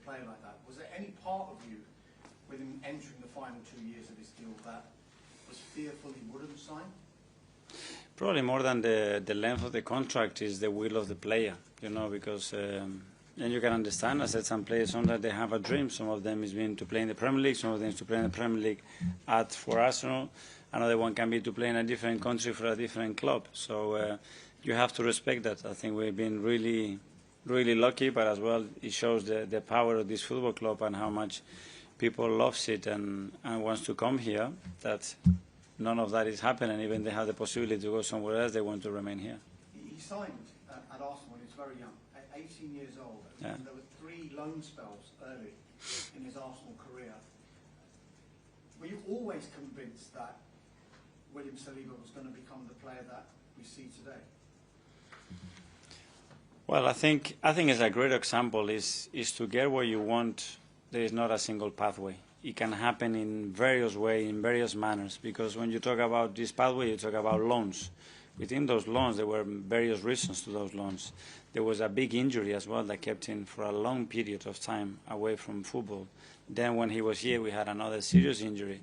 a player like that. Was there any part of you, with him entering the final 2 years of his deal, that was fearful he wouldn't sign? Probably more than the length of the contract is the will of the player, you know, because and you can understand, I said, some players, sometimes they have a dream. Some of them is being to play in the Premier League, some of them is to play in the Premier League for Arsenal. Another one can be to play in a different country for a different club. So you have to respect that. I think we've been really, really lucky, but as well it shows the power of this football club and how much people loves it and wants to come here, that none of that is happening. Even they have the possibility to go somewhere else, they want to remain here. He signed at Arsenal when he was very young, at 18 years old. Yeah. And there were 3 loan spells early in his Arsenal career. Were you always convinced that William Saliba was going to become the player that we see today? Well, I think it's a great example is to get what you want. There is not a single pathway. It can happen in various ways, in various manners, because when you talk about this pathway, you talk about loans. Within those loans, there were various reasons to those loans. There was a big injury as well that kept him for a long period of time away from football. Then when he was here, we had another serious injury.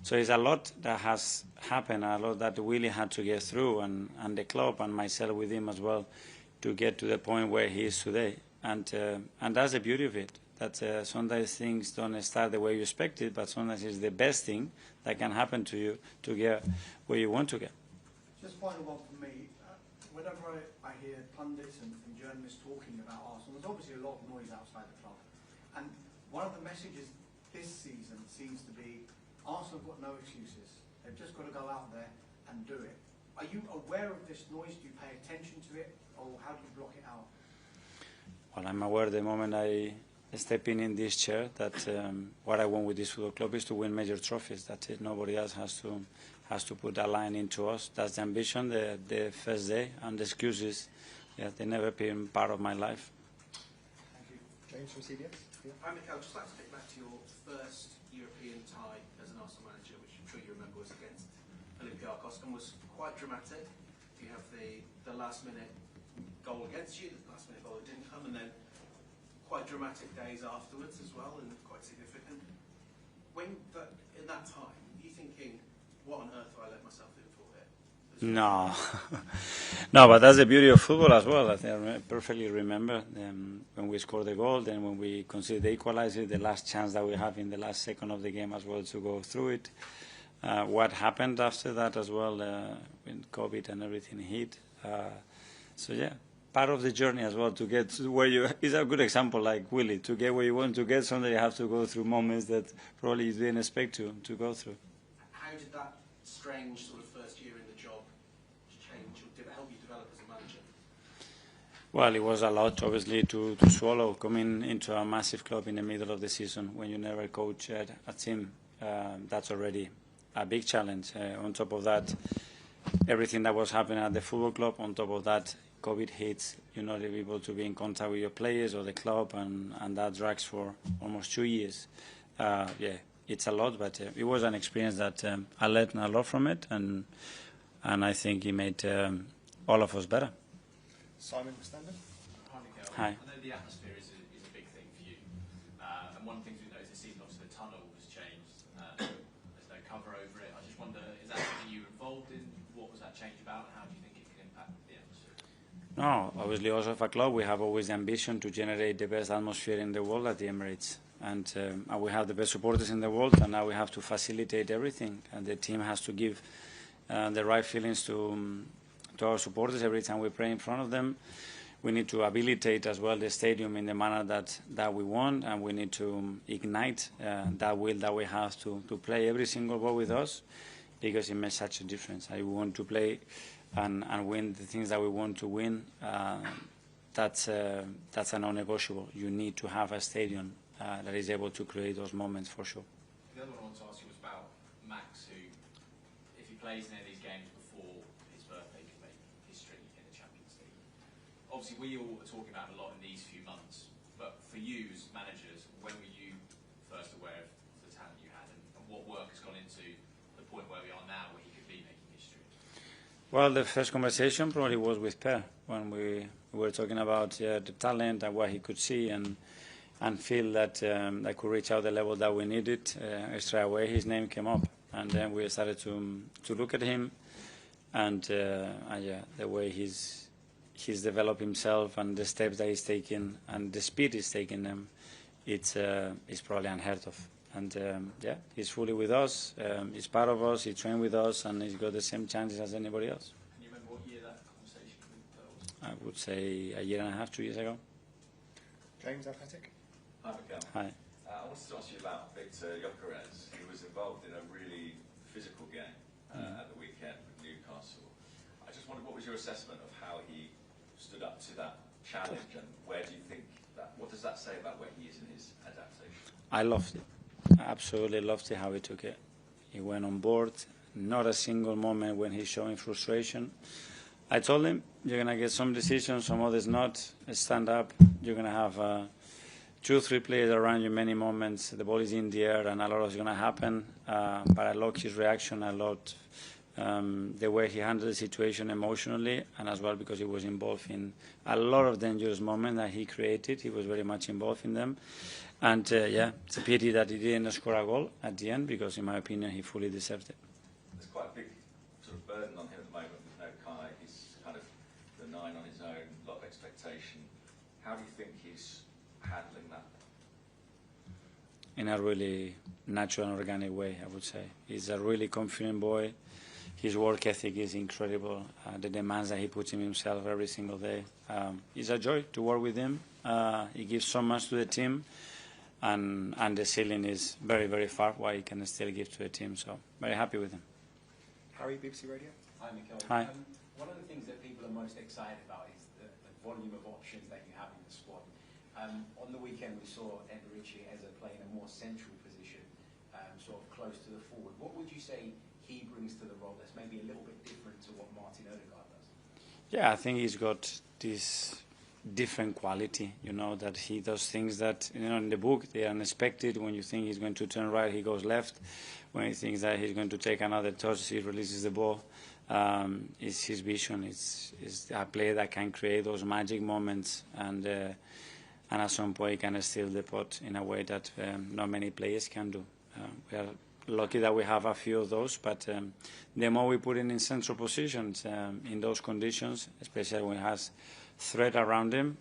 So it's a lot that has happened, a lot that Willie had to get through, and the club and myself with him as well, to get to the point where he is today. And that's the beauty of it, that sometimes things don't start the way you expected, but sometimes it's the best thing that can happen to you to get where you want to get. Just final one for me. Whenever I hear pundits and journalists talking about Arsenal, there's obviously a lot of noise outside the club. And one of the messages this season seems to be, Arsenal have got no excuses. They've just got to go out there and do it. Are you aware of this noise? Do you pay attention to it? Or how do you block it out? Well, I'm aware the moment I step in this chair that what I want with this football club is to win major trophies. That's it. Nobody else has to put that line into us. That's the ambition, the first day, and the excuses. Yeah, they never been part of my life. Thank you. James from CBS. Yeah. Hi, Mikel. Just like to take back to your first European tie as an Arsenal manager, which I'm sure you remember was against Olympiacos, and was quite dramatic. You have the last-minute goal against you, the last-minute goal that didn't come, and then quite dramatic days afterwards as well, and quite significant. In that time, are you thinking, what on earth have I let myself in for here? No, no, but that's the beauty of football as well. I think I perfectly remember when we scored the goal, then when we conceded the equalizer, the last chance that we have in the last second of the game as well to go through it. What happened after that as well, when COVID and everything hit. So yeah, part of the journey as well to get to where you is a good example, like Willie, to get where you want to get. Sometimes you have to go through moments that probably you didn't expect to go through. How did that strange sort of first year in the job change, or did it help you develop as a manager? Well, it was a lot, obviously, to swallow, coming into a massive club in the middle of the season when you never coach a team. That's already a big challenge. On top of that, everything that was happening at the football club, on top of that, COVID hits, you're not able to be in contact with your players or the club, and that drags for almost 2 years. Yeah, it's a lot, but it was an experience that I learned a lot from it, and I think it made all of us better. Simon Standard. Hi, Mikel. Hi. I know the atmosphere is a big thing for you, and one of the things we've noticed this season, obviously the tunnel has changed. There's no cover over it. I just wonder, is that something you were involved in? What was that change about, and how do you think it can impact the atmosphere? No, obviously also for a club we have always the ambition to generate the best atmosphere in the world at the Emirates, and we have the best supporters in the world, and now we have to facilitate everything, and the team has to give the right feelings to our supporters every time we play in front of them. We need to habilitate as well the stadium in the manner that we want, and we need to ignite that will that we have to play every single ball with us, because it makes such a difference. I want to play and win the things that we want to win. That's a non-negotiable. You need to have a stadium that is able to create those moments for sure. The other one I wanted to ask you was about Max, who, if he plays in any of these games before his birthday, could make history in the Champions League. Obviously, we all are talking about a lot in these few months, but for you as managers, when were you first aware of the talent you had, and what work has gone into the point where we are now, where he could be making history? Well, the first conversation probably was with Per when we were talking about the talent and what he could see, and and feel that I could reach out the level that we needed, straight away his name came up, and then we started to look at him, and yeah, the way he's developed himself and the steps that he's taking and the speed he's taking them, it's probably unheard of. And yeah, he's fully with us. He's part of us. He trained with us, and he's got the same chances as anybody else. Can you remember what year that conversation was? I would say a year and a half, 2 years ago. James, Athletic. Hi, Mikel. Hi. I wanted to ask you about Victor Gyökeres. He was involved in a really physical game at the weekend with Newcastle. I just wondered, what was your assessment of how he stood up to that challenge, and where do you think that? What does that say about where he is in his adaptation? I loved it. I absolutely loved it how he took it. He went on board. Not a single moment when he's showing frustration. I told him, you're going to get some decisions, some others not. Stand up. You're going to have 2 or 3 players around you many moments. The ball is in the air and a lot is going to happen. But I loved his reaction. I loved the way he handled the situation emotionally, and as well because he was involved in a lot of dangerous moments that he created. He was very much involved in them. And yeah, it's a pity that he didn't score a goal at the end, because in my opinion he fully deserved it. There's quite a big sort of burden on him at the moment with no Kai. He's kind of the 9 on his own, a lot of expectation. How do you think he's handling that? In a really natural and organic way, I would say. He's a really confident boy. His work ethic is incredible. The demands that he puts in himself every single day. It's a joy to work with him. He gives so much to the team, and the ceiling is very, very far what he can still give to the team. So very happy with him. Harry, BBC Radio. Hi, Mikel. Hi. One of the things that people are most excited about is the volume of options that you have in the squad. On the weekend, we saw Eberici as playing a more central position, sort of close to the forward. What would you say he brings to the role that's maybe a little bit different to what Martin Odegaard does? Yeah, I think he's got this different quality, you know, that he does things that, you know, in the book they are unexpected. When you think he's going to turn right, he goes left. When he thinks that he's going to take another touch, he releases the ball. It's his vision. It's a player that can create those magic moments, and at some point he can steal the pot in a way that not many players can do. We are lucky that we have a few of those, but the more we put in central positions in those conditions, especially when he has threat around him,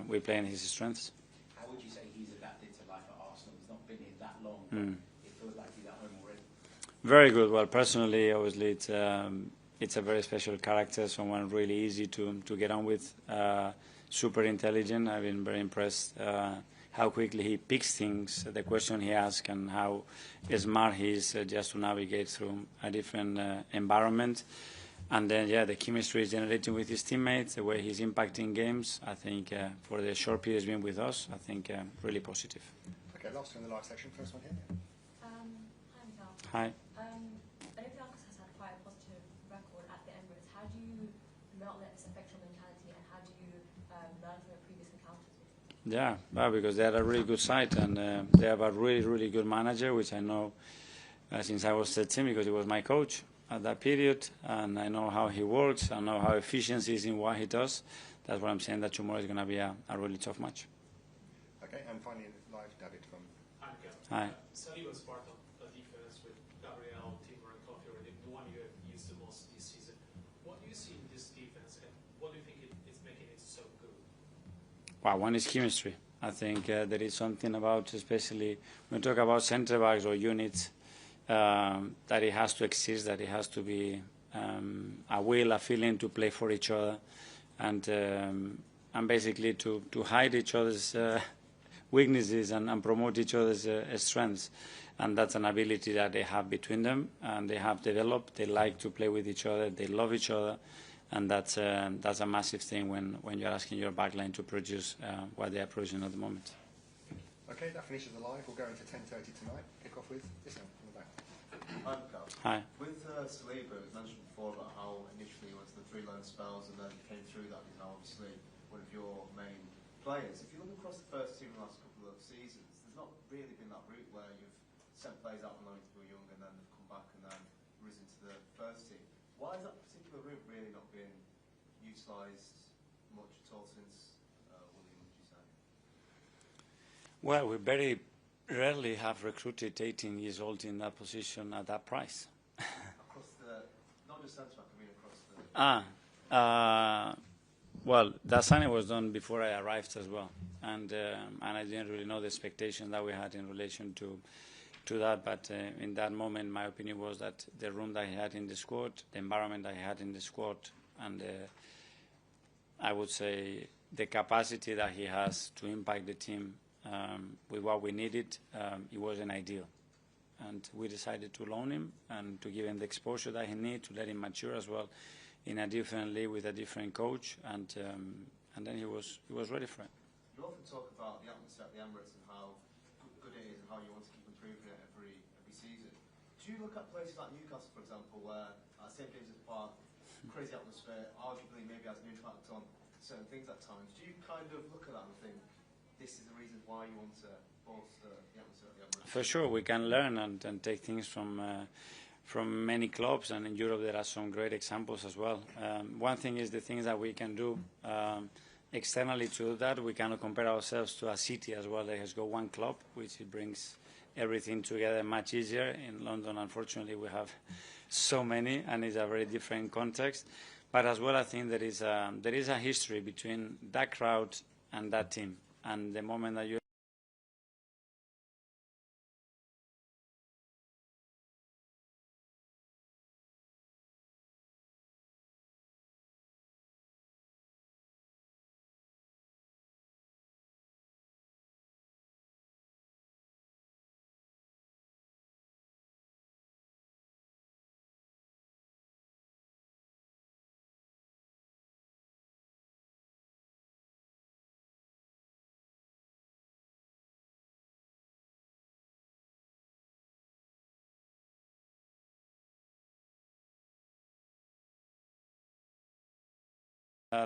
we play in his strengths. How would you say he's adapted to life at Arsenal? He's not been here that long, but it feels like he's at home already. Very good. Well, personally, obviously, it's a very special character, someone really easy to get on with, super intelligent. I've been very impressed how quickly he picks things, the question he asks, and how smart he is just to navigate through a different environment. And then, yeah, the chemistry is generating with his teammates, the way he's impacting games. I think for the short period he's been with us, I think really positive. Okay, last one in the live section. First one here. Hi, Mikel. Hi. Olympiacos has had quite a positive record at the Emirates. How do you not let this affect your mentality, and how do you learn from your previous encounters? Yeah, well, because they had a really good side, and they have a really, really good manager, which I know since I was 13, because he was my coach at that period, and I know how he works. I know how efficient he is in what he does. That's what I'm saying, that tomorrow is going to be a really tough match. Okay, and finally live, David from. Hi, Mikel. Hi. Sally was part of the defense with Gabriel, Timber, and Coffee already, the one you have used the most this season. What do you see in this defense, and what do you think it's making it so good? Well, one is chemistry. I think there is something about, especially when we talk about centre backs or units, that it has to exist, that it has to be a will, a feeling to play for each other, and basically to hide each other's weaknesses and promote each other's strengths. And that's an ability that they have between them, and they have developed. They like to play with each other. They love each other. And that's a massive thing when you're asking your backline to produce what they are producing at the moment. Okay, that finishes the live. We'll go into 10:30 tonight. Kick off with this one in the back. Hi, Mikel. Hi. With Saliba, it was mentioned before about how initially he went to the 3 loan spells and then came through that. He's now obviously one of your main players. If you look across the first team in the last couple of seasons, there's not really been that route where you've sent players out on loan to go young and then they've come back and then risen to the first team. Why is that particular route really not being utilised much at all since William, would you say? Well, we very rarely have recruited 18 years old in that position at that price. Across the, not just centre back, I mean across the... Well, that signing was done before I arrived as well, and I didn't really know the expectation that we had in relation to that. But in that moment, my opinion was that the room that he had in the squad, the environment that he had in the squad, and I would say the capacity that he has to impact the team with what we needed, it wasn't ideal. And we decided to loan him and to give him the exposure that he needs, to let him mature as well in a different league with a different coach, and then he was ready for it. You often talk about the atmosphere at the Emirates and how good it is and how you want to keep improving it every season. Do you look at places like Newcastle, for example, where St James's Park, crazy atmosphere, arguably maybe has an impact on certain things at times? Do you kind of look at that and think this is the reason why you want to bolster the atmosphere at the Emirates? For sure, we can learn and take things from many clubs, and in Europe there are some great examples as well. One thing is the things that we can do externally to that. We cannot compare ourselves to a city as well that has got one club, which it brings everything together much easier. In London, unfortunately, we have so many, and it's a very different context. But as well, I think there is a history between that crowd and that team, and the moment that you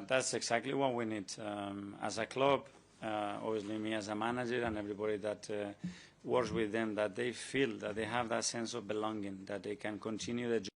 that's exactly what we need as a club. Obviously, me as a manager and everybody that works with them, that they feel that they have that sense of belonging, that they can continue the job.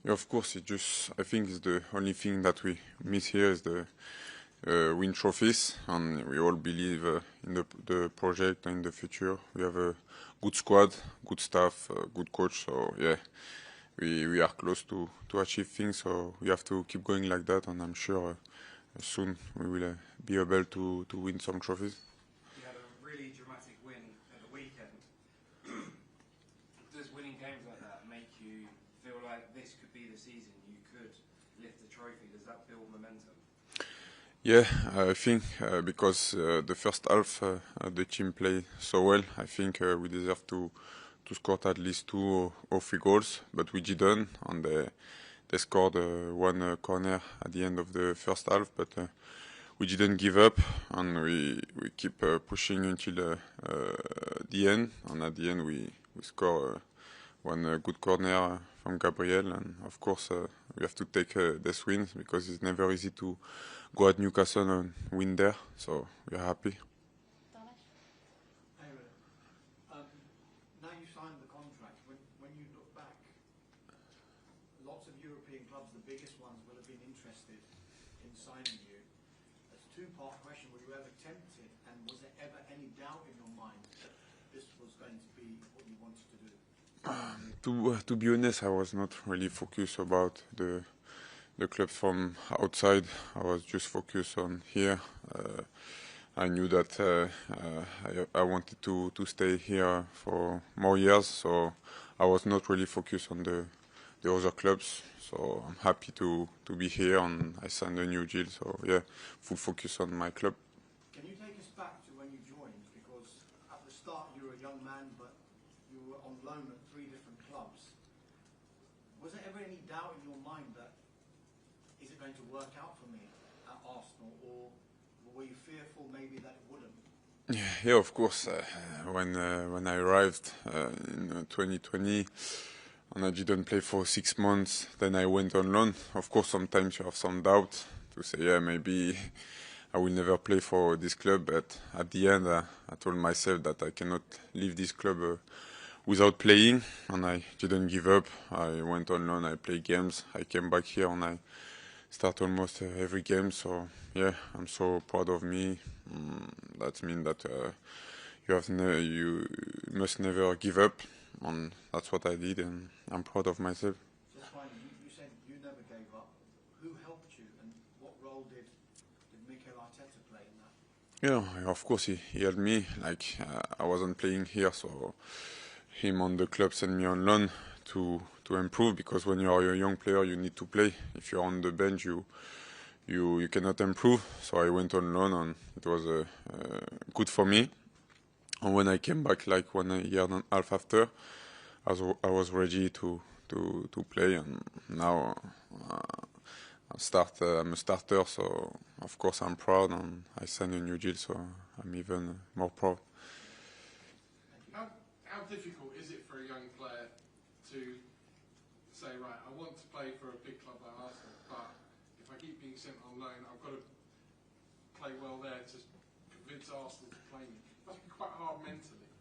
Yeah, of course, I think it's the only thing that we miss here is the win trophies, and we all believe in the project and in the future. We have a good squad, good staff, good coach, so yeah, we are close to achieve things, so we have to keep going like that, and I'm sure soon we will be able to win some trophies. You had a really dramatic win at the weekend. Does winning games like that make you feel like this could be the season you could lift the trophy? Does that build momentum? Yeah, I think because the first half the team played so well, I think we deserve to score at least 2 or 3 goals, but we didn't, and they scored one corner at the end of the first half, but we didn't give up, and we keep pushing until the end, and at the end we score one good corner from Gabriel, and of course we have to take this win because it's never easy to go at Newcastle and win there, so we are happy. Now you signed the contract, when you look back, lots of European clubs, the biggest ones, will have been interested in signing you. It's a two-part question. Were you ever tempted, and was there ever any doubt in your mind that this was going to be what you wanted to do? To be honest, I was not really focused about the club from outside. I was just focused on here. I knew that I wanted to stay here for more years, so I was not really focused on the other clubs. So I'm happy to be here, and I signed a new deal. So yeah, full focus on my club. Can you take us back to when you joined? Because at the start you were a young man, but you were on loan at 3 different clubs. Was there ever any doubt in your mind that is it going to work out for me at Arsenal, or were you fearful maybe that it wouldn't? Yeah, of course. When I arrived in 2020 and I didn't play for 6 months, then I went on loan. Of course, sometimes you have some doubt to say, yeah, maybe I will never play for this club. But at the end, I told myself that I cannot leave this club without playing, and I didn't give up. I went on loan, I played games, I came back here, and I start almost every game. So yeah, I'm so proud of me. That means that you must never give up, and that's what I did, and I'm proud of myself. Just finally, you said you never gave up. Who helped you, and what role did Mikel Arteta play in that? Yeah, of course he helped me. Like I wasn't playing here, so him on the club sent me on loan to improve, because when you are a young player you need to play. If you're on the bench you cannot improve. So I went on loan, and it was good for me. And when I came back, like 1 year and a half after, I was ready to play, and now I'm a starter. So of course I'm proud, and I signed a new deal, so I'm even more proud. How difficult is it for a young player to say, right, I want to play for a big club like Arsenal, but if I keep being sent on loan, I've got to play well there to convince Arsenal to play me? It must be quite hard mentally.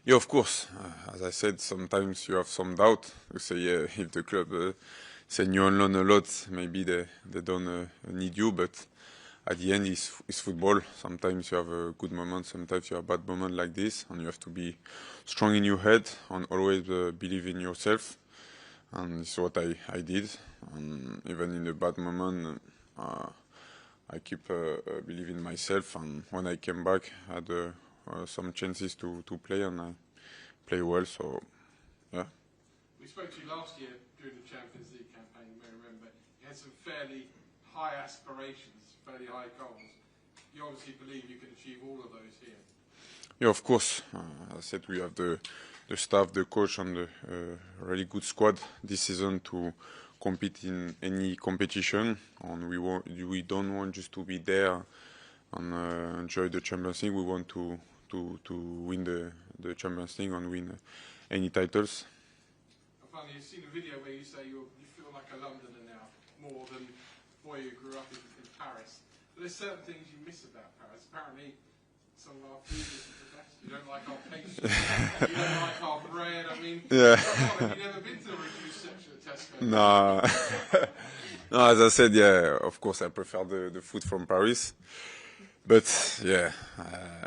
Yeah, of course. As I said, sometimes you have some doubt. You say, yeah, if the club send you on loan a lot, maybe they don't need you, but at the end, it's football. Sometimes you have a good moment, sometimes you have a bad moment like this, and you have to be strong in your head and always believe in yourself. And it's what I did. And even in a bad moment, I keep believing in myself. And when I came back, I had some chances to play, and I play well. So, yeah. We spoke to you last year during the Champions League campaign. You may remember you had some fairly high aspirations, fairly high goals. You obviously believe you can achieve all of those here. Yeah, of course. As I said, we have the staff, the coach, and the really good squad this season to compete in any competition. And we don't want just to be there and enjoy the Champions League. We want to win the Champions League and win any titles. And finally, you've seen a video where you say you feel like a Londoner now, more than a boy who grew up in Paris. But there's certain things you miss about Paris. Apparently, some of our food isn't the best. You don't like our pastry. You don't like our bread. I mean, yeah. Have you never been to the reduced section at Tesco? No. No, as I said, yeah, of course I prefer the food from Paris. But yeah,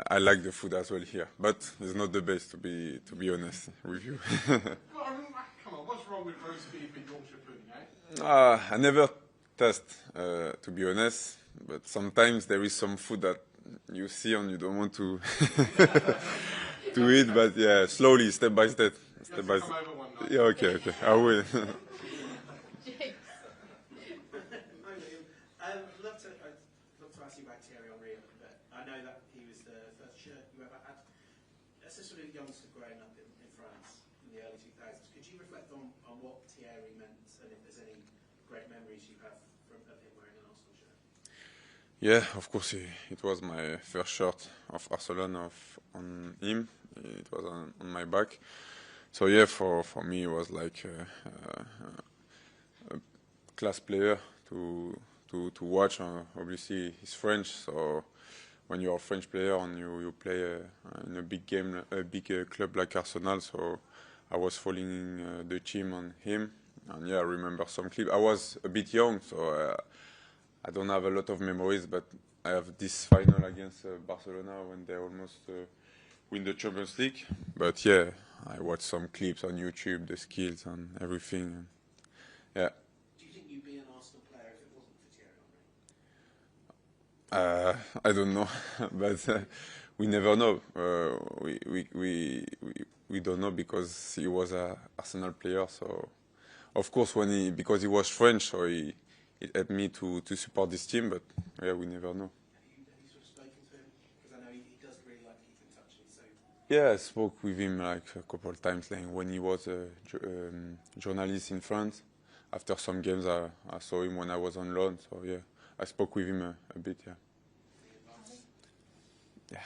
I like the food as well here. But it's not the best, to be honest with you. Come on, what's wrong with roast beef and Yorkshire pudding, eh? I never test, to be honest. But sometimes there is some food that you see and you don't want to to eat. But yeah, slowly, step by step. Step by step. Yeah, okay, I will. I'd love to ask you about Thierry Henry a little bit. I know that he was the first shirt you ever had. As a sort of youngster growing up in France in the early 2000s, could you reflect on what Thierry meant and if there's any great memories you have of him wearing an Arsenal shirt? Yeah, of course, it was my first shirt of Arsenal on him. It was on my back. So yeah, for me it was like a class player to watch. Obviously, he's French, so when you're a French player and you play in a big game, a big club like Arsenal, so I was following the team on him, and yeah, I remember some clips. I was a bit young, so I don't have a lot of memories, but I have this final against Barcelona when they almost win the Champions League. But yeah, I watched some clips on YouTube, the skills and everything. And yeah. Do you think you'd be an Arsenal player if it wasn't for Thierry Henry? I don't know, but we never know. We don't know because he was an Arsenal player. So, of course, because he was French, so it helped me to support this team. But yeah, we never know. Have you sort of spoken to him? Because I know he does really like to keep in touch. So. Yeah, I spoke with him like a couple of times, like when he was a journalist in France. After some games, I saw him when I was on loan. So yeah, I spoke with him a bit. Yeah. Yeah.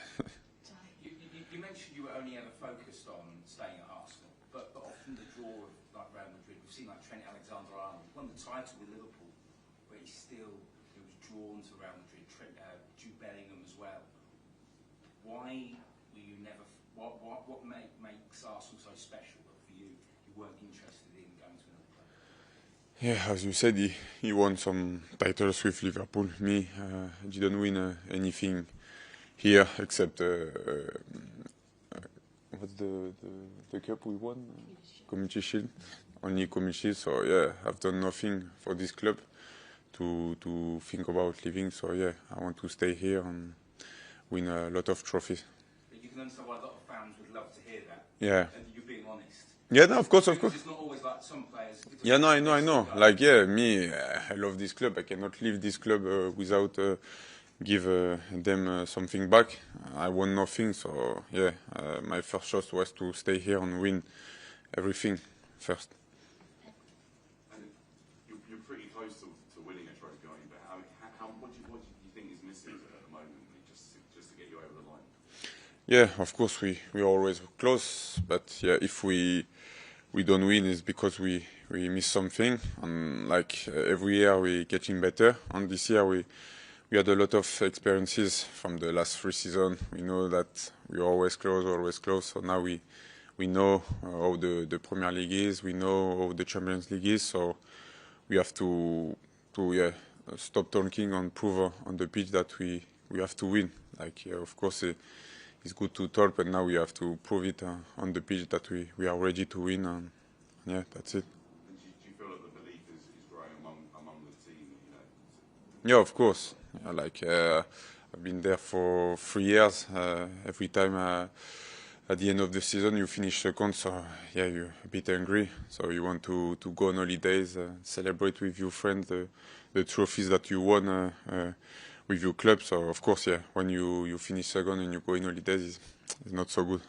You mentioned you were only ever focused on staying at Arsenal, but often the draw of like Real Madrid, we've seen like Trent Alexander-Arnold won the title with Liverpool, but he was drawn to Real Madrid. Jude Bellingham as well. Why were you never? What makes Arsenal so special that for you weren't interested in going to another club? Yeah, as you said, he won some titles with Liverpool. Me, I didn't win anything here except what's the cup we won? Community Shield. Only Community Shield. So yeah, I've done nothing for this club to think about leaving. So yeah, I want to stay here and win a lot of trophies. But you can understand why a lot of fans would love to hear that. Yeah. And you're being honest. Yeah, no, of course. It's not always like some players. Yeah, no, I know. Like, yeah, me, I love this club. I cannot leave this club without give them something back. I won nothing, so yeah, my first choice was to stay here and win everything first. You're pretty close to winning a trophy, aren't you? But what do you think is missing at the moment, just to get you over the line? Yeah, of course we are always close, but yeah, if we don't win, it's because we miss something. And like every year we're getting better. And this year we had a lot of experiences from the last 3 seasons. We know that we're always close. So now we know how the Premier League is. We know how the Champions League is. So we have to stop talking and prove on the pitch that we have to win. Like of course it's good to talk, but now we have to prove it on the pitch that we are ready to win. And yeah, that's it. And do you feel that the belief is growing among the team? Yeah, of course. I've been there for 3 years. Every time at the end of the season you finish second, so yeah, you're a bit angry. So you want to go on holidays, celebrate with your friends the trophies that you won with your club. So of course, yeah, when you finish second and you go in holidays, it's not so good.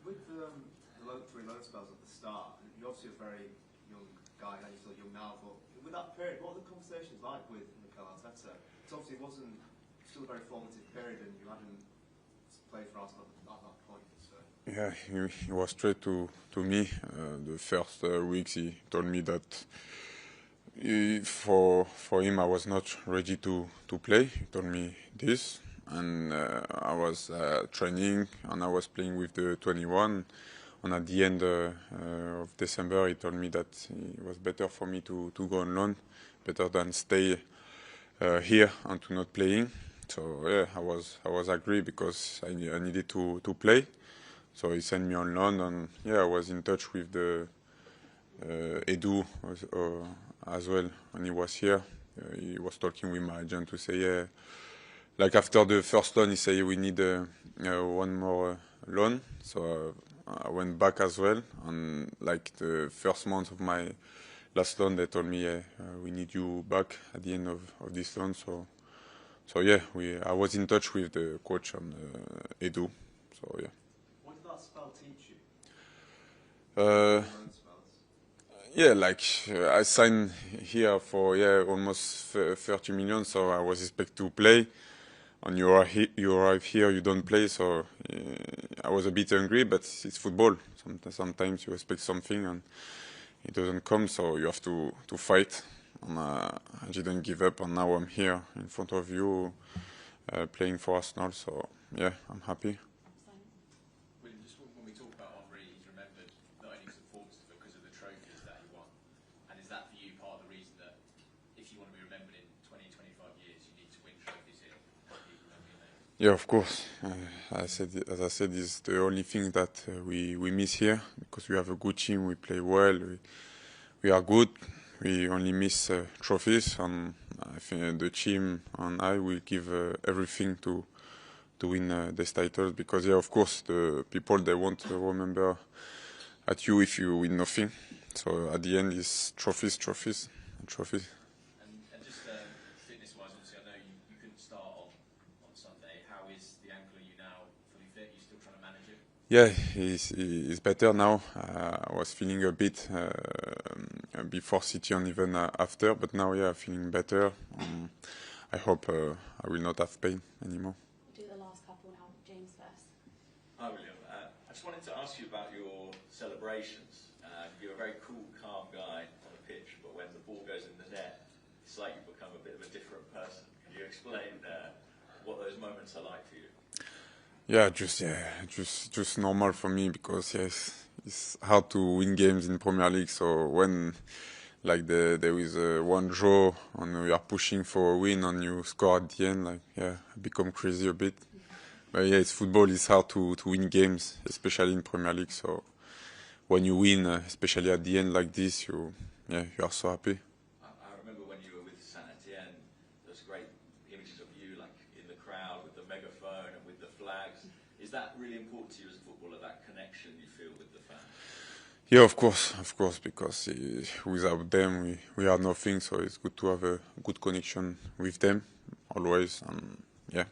With the 3 loan spells at the start, you're obviously a very young guy, and you're still young now, but with that period, what were the conversations like with Mikel Arteta? Because obviously it wasn't still a very formative period, and you hadn't played for Arsenal at that point. So. Yeah, he was straight to me. The first weeks he told me that for him I was not ready to play. He told me this, and I was training and I was playing with the 21, And at the end of December, he told me that it was better for me to go on loan, better than stay here and to not playing. So yeah, I was agree because I needed to play. So he sent me on loan, and yeah, I was in touch with the Edu as well when he was here. He was talking with my agent to say, yeah, like after the first loan, he said we need one more loan. So I went back as well, and like the first month of my last loan, they told me, yeah, we need you back at the end of this loan. So yeah, I was in touch with the coach and Edu. So yeah. What did that spell teach you? Yeah, like I signed here for almost 30 million, so I was expected to play. And you arrive here, you don't play, so I was a bit angry, but it's football. Sometimes you expect something and it doesn't come, so you have to fight. And I didn't give up, and now I'm here in front of you playing for Arsenal, so yeah, I'm happy. William, just when we talk about Henry, he's remembered not only because of the trophies that he won, and is that for you part of the reason that if you want to be remembered in 20, 25 years, you need to win trophies here? Yeah, of course. As I said, it's the only thing that we miss here, because we have a good team, we play well, we are good. We only miss trophies, and I think the team and I will give everything to win these titles, because yeah, of course, the people, they won't remember at you if you win nothing. So at the end, it's trophies. And just fitness-wise, obviously, I know you couldn't start on Sunday. How is the ankle? Are you now fully fit? Are you still trying to manage it? Yeah, he's better now. I was feeling a bit before City and even after, but now, yeah, feeling better. I hope I will not have pain anymore. We'll do the last couple now. James first. Hi, William. I just wanted to ask you about your celebrations. You're a very cool, calm guy on the pitch, but when the ball goes in the net, it's like you become a bit of a different person. Can you explain what those moments are like for you? Yeah, just normal for me, because yes, it's hard to win games in Premier League. So when like there is one draw and we are pushing for a win and you score at the end, like yeah, I become crazy a bit. But yeah, it's football. It's hard to win games, especially in Premier League. So when you win, especially at the end like this, you are so happy. I remember when you were with Saint-Etienne, there's great images of you like in the crowd with the megaphone and with the flags. Is that really important to you as a footballer, that connection you feel with the fans? Yeah, of course, because without them we are nothing. So it's good to have a good connection with them always, and yeah.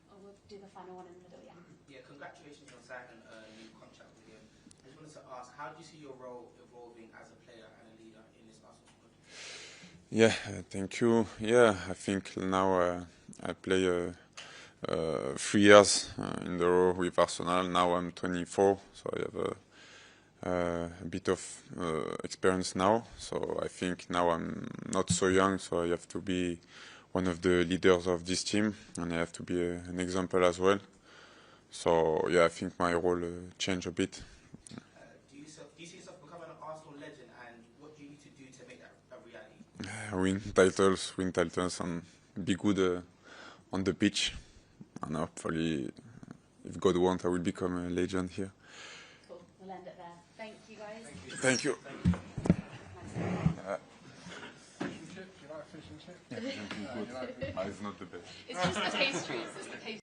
We'll do the final one in the middle, yeah. Yeah, congratulations on signing a new contract with him. I just wanted to ask, how do you see your role evolving as a player and a leader in this Arsenal squad? Yeah, thank you. Yeah, I think now I play 3 years in the row with Arsenal. Now I'm 24, so I have a bit of experience now. So I think now I'm not so young, so I have to be one of the leaders of this team, and I have to be an example as well. So yeah, I think my role changed a bit. Do you see yourself becoming an Arsenal legend, and what do you need to do to make that a reality? Win titles, and be good on the pitch. And hopefully, if God wants, I will become a legend here. Cool. We'll end it there. Thank you, guys. Thank you. Fish and chip? Do you like fish and chip? It's not the best. It's just the pastries. It's the pastries.